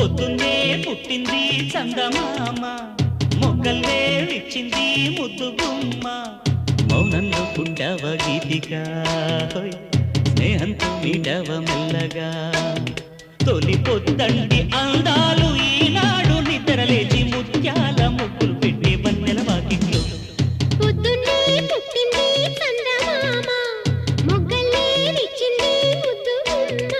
పొద్దున్నే పుట్టింది చందమామ, మొగ్గల్లే విచ్చింది ముద్దు గుమ్మ. మౌనంలో పుట్టవ గీతిగా, స్నేహంతో మీటవ మెల్లగా. తొలి పొద్దండి అందాలు ఈనాడు నిద్రలేచి ముత్యాల ముగ్గులు పెట్టి వన్నెల వాకిట్లో. పొద్దున్నే పుట్టింది చందమామ, మొగ్గల్లే విచ్చింది ముద్దు గుమ్మ.